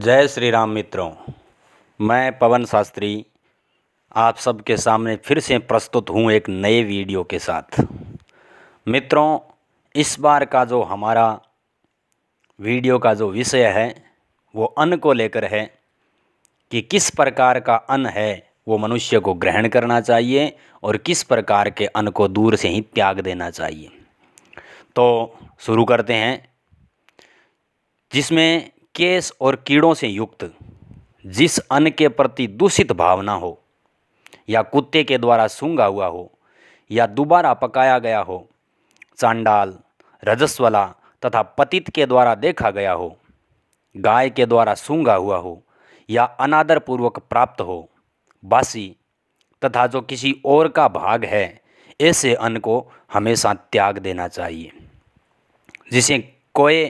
जय श्री राम मित्रों। मैं पवन शास्त्री आप सबके सामने फिर से प्रस्तुत हूँ एक नए वीडियो के साथ। मित्रों, इस बार का जो हमारा वीडियो का जो विषय है वो अन्न को लेकर है कि किस प्रकार का अन्न है वो मनुष्य को ग्रहण करना चाहिए और किस प्रकार के अन्न को दूर से ही त्याग देना चाहिए। तो शुरू करते हैं, जिसमें केस और कीड़ों से युक्त जिस अन्न के प्रति दूषित भावना हो या कुत्ते के द्वारा सूंघा हुआ हो या दोबारा पकाया गया हो, चांडाल, रजस्वला तथा पतित के द्वारा देखा गया हो, गाय के द्वारा सूंघा हुआ हो या अनादरपूर्वक प्राप्त हो, बासी तथा जो किसी और का भाग है, ऐसे अन्न को हमेशा त्याग देना चाहिए। जिसे कोए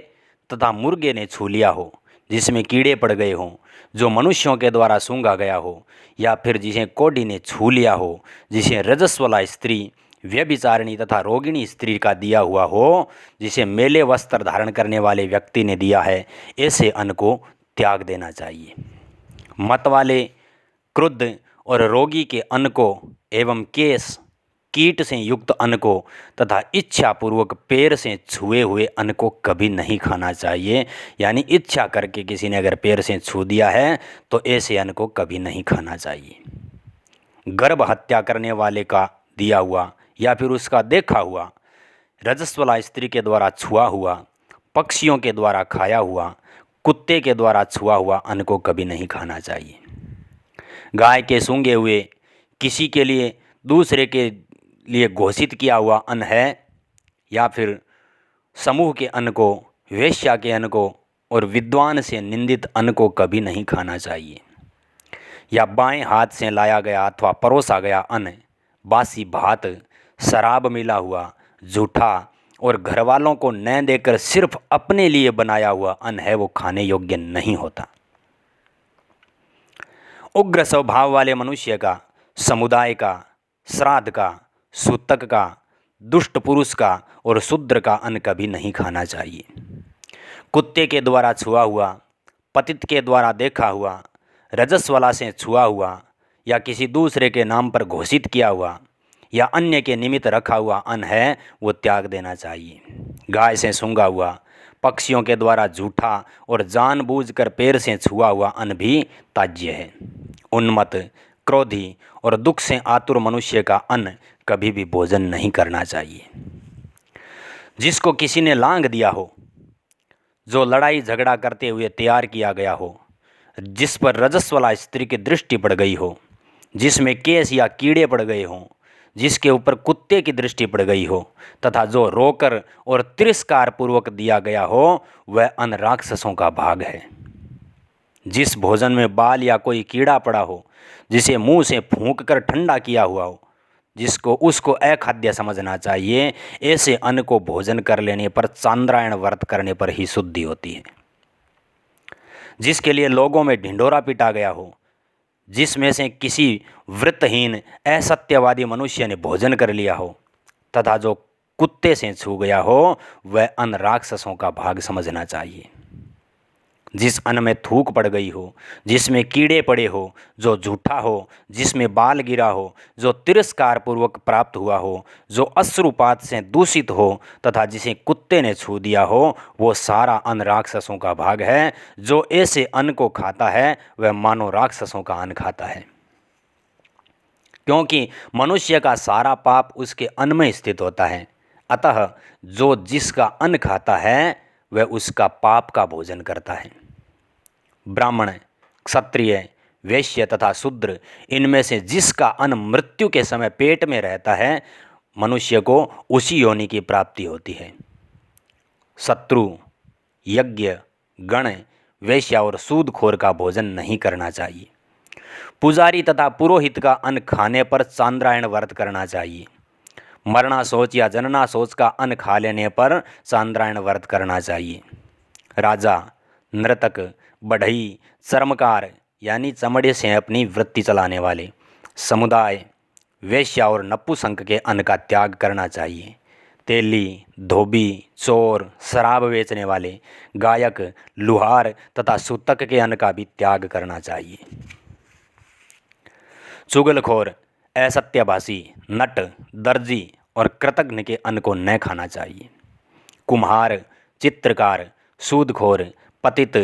तथा मुर्गे ने छू लिया हो, जिसमें कीड़े पड़ गए हों, जो मनुष्यों के द्वारा सूंघा गया हो, या फिर जिसे कोढ़ी ने छू लिया हो, जिसे रजस्वला स्त्री, व्यभिचारिणी तथा रोगिणी स्त्री का दिया हुआ हो, जिसे मेले वस्त्र धारण करने वाले व्यक्ति ने दिया है, ऐसे अन्न को त्याग देना चाहिए। मत वाले, क्रुद्ध और रोगी के अन्न को एवं केस कीट से युक्त अन्न को तथा इच्छापूर्वक पैर से छुए हुए अन्न को कभी नहीं खाना चाहिए। यानी इच्छा करके किसी ने अगर पैर से छू दिया है तो ऐसे अन्न को कभी नहीं खाना चाहिए। गर्भ हत्या करने वाले का दिया हुआ या फिर उसका देखा हुआ, रजस्वला स्त्री के द्वारा छुआ हुआ, पक्षियों के द्वारा खाया हुआ, कुत्ते के द्वारा छुआ हुआ अन्न को कभी नहीं खाना चाहिए। गाय के सूंघे हुए, किसी के लिए दूसरे के लिए घोषित किया हुआ अन्न है, या फिर समूह के अन्न को, वेश्या के अन्न को और विद्वान से निंदित अन्न को कभी नहीं खाना चाहिए। या बाएं हाथ से लाया गया अथवा परोसा गया अन्न, बासी भात, शराब मिला हुआ, झूठा और घरवालों को न देकर सिर्फ अपने लिए बनाया हुआ अन्न है, वो खाने योग्य नहीं होता। उग्र स्वभाव वाले मनुष्य का, समुदाय का, श्राद्ध का, सूतक का, दुष्ट पुरुष का और शूद्र का अन्न कभी नहीं खाना चाहिए। कुत्ते के द्वारा छुआ हुआ, पतित के द्वारा देखा हुआ, रजस्वला से छुआ हुआ या किसी दूसरे के नाम पर घोषित किया हुआ या अन्य के निमित्त रखा हुआ अन्न है, वो त्याग देना चाहिए। गाय से सूंघा हुआ, पक्षियों के द्वारा झूठा और जानबूझकर पैर से छुआ हुआ अन्न भी त्याज्य है। उन्मत्त, क्रोधी और दुख से आतुर मनुष्य का अन्न कभी भी भोजन नहीं करना चाहिए। जिसको किसी ने लांघ दिया हो, जो लड़ाई झगड़ा करते हुए तैयार किया गया हो, जिस पर रजस्वला स्त्री की दृष्टि पड़ गई हो, जिसमें केस या कीड़े पड़ गए हों, जिसके ऊपर कुत्ते की दृष्टि पड़ गई हो तथा जो रोकर और तिरस्कार पूर्वक दिया गया हो, वह अन्न राक्षसों का भाग है। जिस भोजन में बाल या कोई कीड़ा पड़ा हो, जिसे मुंह से फूंक कर ठंडा किया हुआ हो, जिसको उसको अखाद्य समझना चाहिए। ऐसे अन्न को भोजन कर लेने पर चांद्रायण व्रत करने पर ही शुद्धि होती है। जिसके लिए लोगों में ढिंढोरा पीटा गया हो, जिसमें से किसी व्रतहीन असत्यवादी मनुष्य ने भोजन कर लिया हो तथा जो कुत्ते से छू गया हो, वह अन्न राक्षसों का भाग समझना चाहिए। जिस अन्न में थूक पड़ गई हो, जिसमें कीड़े पड़े हो, जो झूठा हो, जिसमें बाल गिरा हो, जो तिरस्कार पूर्वक प्राप्त हुआ हो, जो अश्रुपात से दूषित हो तथा जिसे कुत्ते ने छू दिया हो, वो सारा अन्न राक्षसों का भाग है। जो ऐसे अन्न को खाता है वह मानो राक्षसों का अन्न खाता है, क्योंकि मनुष्य का सारा पाप उसके अन्न में स्थित होता है। अतः जो जिसका अन्न खाता है वह उसका पाप का भोजन करता है। ब्राह्मण, क्षत्रिय, वैश्य तथा शूद्र, इनमें से जिसका अन्न मृत्यु के समय पेट में रहता है, मनुष्य को उसी योनि की प्राप्ति होती है। शत्रु, यज्ञ, गण, वैश्या और सूदखोर का भोजन नहीं करना चाहिए। पुजारी तथा पुरोहित का अन्न खाने पर चांद्रायण व्रत करना चाहिए। मरना शौच या जनना शौच का अन्न खा लेने पर चांद्रायण व्रत करना चाहिए। राजा, नर्तक, बढ़ई, चर्मकार यानी चमड़े से अपनी वृत्ति चलाने वाले, समुदाय, वेश्या और नपुंसक के अन्न का त्याग करना चाहिए तेली, धोबी, चोर, शराब बेचने वाले, गायक, लुहार तथा सूतक के अन्न का भी त्याग करना चाहिए। चुगलखोर, असत्यभाषी, नट, दर्जी और कृतघ्न के अन्न को न खाना चाहिए। कुम्हार, चित्रकार, सूदखोर, पतित,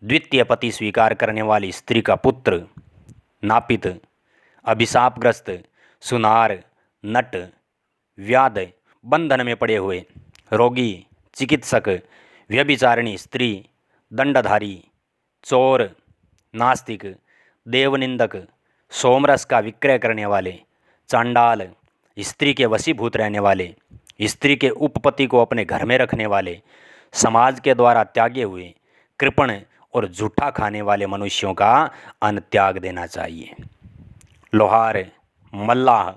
द्वितीय पति स्वीकार करने वाली स्त्री का पुत्र, नापित, अभिशापग्रस्त, सुनार, नट, व्याध, बंधन में पड़े हुए, रोगी, चिकित्सक, व्यभिचारिणी स्त्री, दंडधारी, चोर, नास्तिक, देवनिंदक, सोमरस का विक्रय करने वाले, चांडाल, स्त्री के वशीभूत रहने वाले, स्त्री के उपपति को अपने घर में रखने वाले, समाज के द्वारा त्यागे हुए, कृपण और झूठा खाने वाले मनुष्यों का अन्न त्याग देना चाहिए। लोहार, मल्लाह,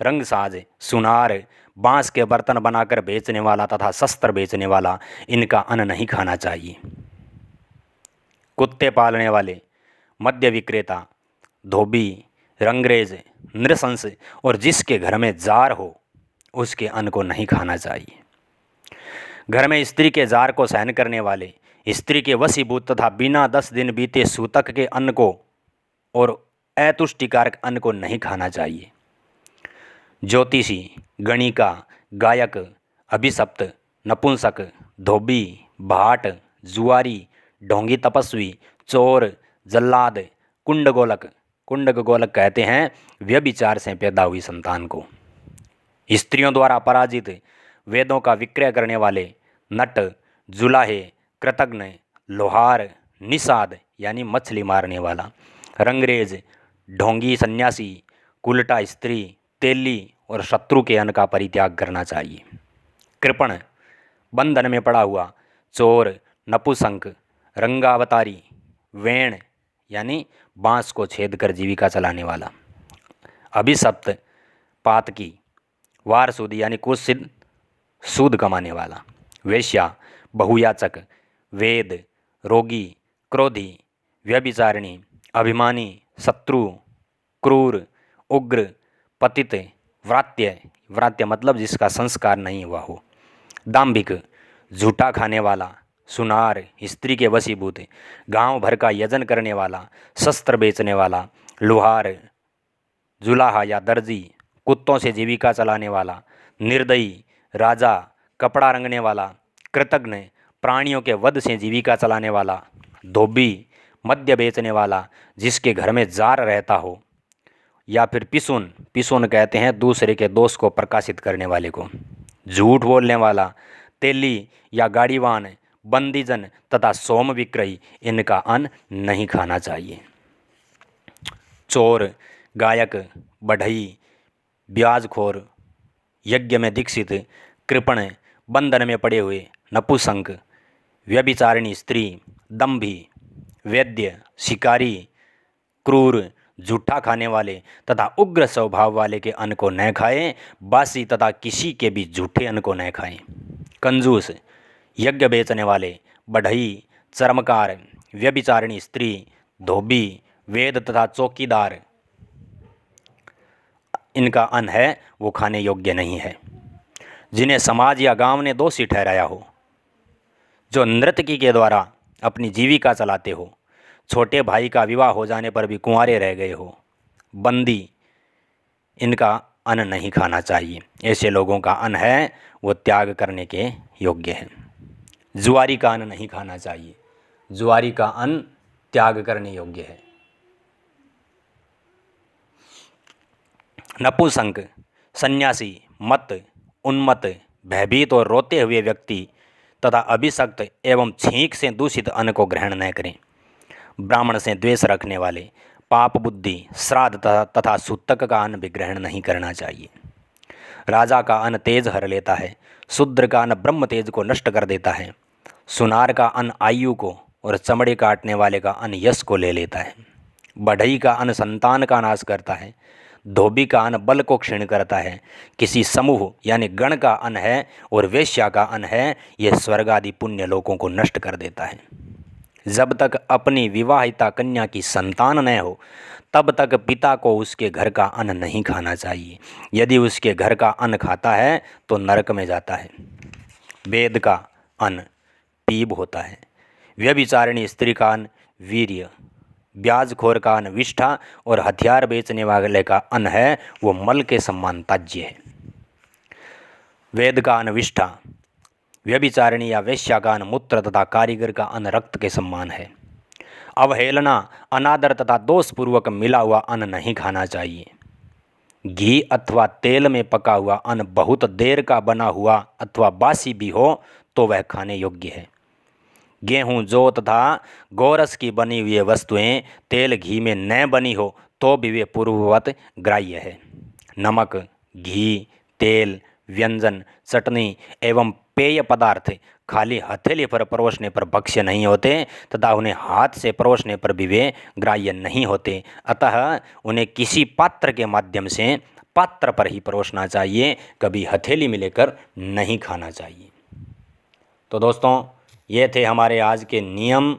रंगसाज, सुनार, बांस के बर्तन बनाकर बेचने वाला तथा शस्त्र बेचने वाला, इनका अन्न नहीं खाना चाहिए। कुत्ते पालने वाले, मद्य विक्रेता, धोबी, रंगरेज, नृशंस और जिसके घर में जार हो उसके अन्न को नहीं खाना चाहिए। घर में स्त्री के जार को सहन करने वाले, स्त्री के वशीभूत तथा बिना 10 दिन बीते सूतक के अन्न को और अतुष्टिकारक अन्न को नहीं खाना चाहिए। ज्योतिषी, गणिका, गायक, अभिशप्त, नपुंसक, धोबी, भाट, जुआरी, ढोंगी तपस्वी, चोर, जल्लाद, कुंडगोलक, कुंडगोलक कहते हैं व्यभिचार से पैदा हुई संतान को, स्त्रियों द्वारा पराजित, वेदों का विक्रय करने वाले, नट, जुलाहे, कृतघ्न, लोहार, निषाद यानी मछली मारने वाला, रंगरेज, ढोंगी सन्यासी, कुलटा स्त्री, तेली और शत्रु के अन्न का परित्याग करना चाहिए। कृपण, बंधन में पड़ा हुआ, चोर, नपुंसक, रंगावतारी, वेण यानी बांस को छेद कर जीविका चलाने वाला, अभिशप्त, पातकी, वारसूद यानी कुछ सिद्ध सूद कमाने वाला, वेश्या, बहुयाचक, वेद, रोगी, क्रोधी, व्यभिचारिणी, अभिमानी, शत्रु, क्रूर, उग्र, पतित, व्रात्य, व्रात्य मतलब जिसका संस्कार नहीं हुआ हो, दाम्भिक, झूठा खाने वाला, सुनार, स्त्री के वशीभूत, गांव भर का यजन करने वाला, शस्त्र बेचने वाला, लुहार, जुलाहा या दर्जी, कुत्तों से जीविका चलाने वाला, निर्दयी, राजा, कपड़ा रंगने वाला, कृतघ्न, प्राणियों के वध से जीविका चलाने वाला, धोबी, मद्य बेचने वाला, जिसके घर में जार रहता हो, या फिर पिसुन, पिसुन कहते हैं दूसरे के दोष को प्रकाशित करने वाले को, झूठ बोलने वाला, तेली या गाड़ीवान, बंदीजन तथा सोम विक्रयी, इनका अन्न नहीं खाना चाहिए। चोर, गायक, बढ़ई, ब्याजखोर, यज्ञ में दीक्षित, कृपण, बंधन में पड़े हुए, नपुंसक, व्यभिचारिणी स्त्री, दंभी, वैद्य, शिकारी, क्रूर, झूठा खाने वाले तथा उग्र स्वभाव वाले के अन्न को न खाएं, बासी तथा किसी के भी झूठे अन्न को न खाएं। कंजूस, यज्ञ बेचने वाले, बढ़ई, चर्मकार, व्यभिचारिणी स्त्री, धोबी, वेद तथा चौकीदार, इनका अन्न है वो खाने योग्य नहीं है। जिन्हें समाज या गांव ने दोषी ठहराया हो, जो नर्तकी के द्वारा अपनी जीविका चलाते हो, छोटे भाई का विवाह हो जाने पर भी कुंवारे रह गए हो, बंदी, इनका अन्न नहीं खाना चाहिए। ऐसे लोगों का अन्न है वो त्याग करने के योग्य है। जुआरी का अन्न नहीं खाना चाहिए, जुआरी का अन्न त्याग करने योग्य है। नपुंसक, सन्यासी, मत, उन्मत्त, भयभीत और रोते हुए व्यक्ति तथा अभिशक्त एवं छींक से दूषित अन्न को ग्रहण न करें। ब्राह्मण से द्वेष रखने वाले, पाप बुद्धि, श्राद्ध तथा सूतक का अन्न भी ग्रहण नहीं करना चाहिए। राजा का अन्न तेज हर लेता है, शूद्र का अन्न ब्रह्म तेज को नष्ट कर देता है, सुनार का अन्न आयु को और चमड़े काटने वाले का अन्न यश को ले लेता है, बढ़ई का अन्न संतान का नाश करता है, धोबी का अन्न बल को क्षीण करता है, किसी समूह यानी गण का अन्न है और वेश्या का अन्न है यह स्वर्ग आदि पुण्य लोकों को नष्ट कर देता है। जब तक अपनी विवाहिता कन्या की संतान न हो तब तक पिता को उसके घर का अन्न नहीं खाना चाहिए। यदि उसके घर का अन्न खाता है तो नरक में जाता है। वेद का अन्न पीब होता है, व्यभिचारिणी स्त्री का अन्न वीर्य, ब्याजखोर का अन्न विष्ठा और हथियार बेचने वाले का अन्न है वो मल के समान त्याज्य है। वेद का अन्न विष्ठा, व्यभिचारिणी या वेश्या का अन्न मूत्र तथा कारीगर का अन्न रक्त के समान है। अवहेलना, अनादर तथा दोषपूर्वक मिला हुआ अन्न नहीं खाना चाहिए। घी अथवा तेल में पका हुआ अन्न बहुत देर का बना हुआ अथवा बासी भी हो तो वह खाने योग्य है। गेहूँ, जौ तथा गोरस की बनी हुई वस्तुएं तेल घी में न बनी हो तो भी वे पूर्ववत ग्राह्य है। नमक, घी, तेल, व्यंजन, चटनी एवं पेय पदार्थ खाली हथेली पर परोसने पर भक्ष्य नहीं होते तथा उन्हें हाथ से परोसने पर भी वे ग्राह्य नहीं होते। अतः उन्हें किसी पात्र के माध्यम से पात्र पर ही परोसना चाहिए, कभी हथेली में लेकर नहीं खाना चाहिए। तो दोस्तों, ये थे हमारे आज के नियम।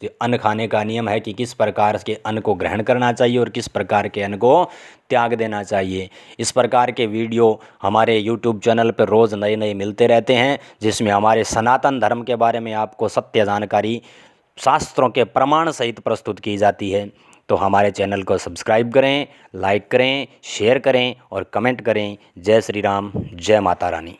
जो अन्न खाने का नियम है कि किस प्रकार के अन्न को ग्रहण करना चाहिए और किस प्रकार के अन्न को त्याग देना चाहिए। इस प्रकार के वीडियो हमारे YouTube चैनल पर रोज़ नए नए मिलते रहते हैं, जिसमें हमारे सनातन धर्म के बारे में आपको सत्य जानकारी शास्त्रों के प्रमाण सहित प्रस्तुत की जाती है। तो हमारे चैनल को सब्सक्राइब करें, लाइक करें, शेयर करें और कमेंट करें। जय श्री राम, जय माता रानी।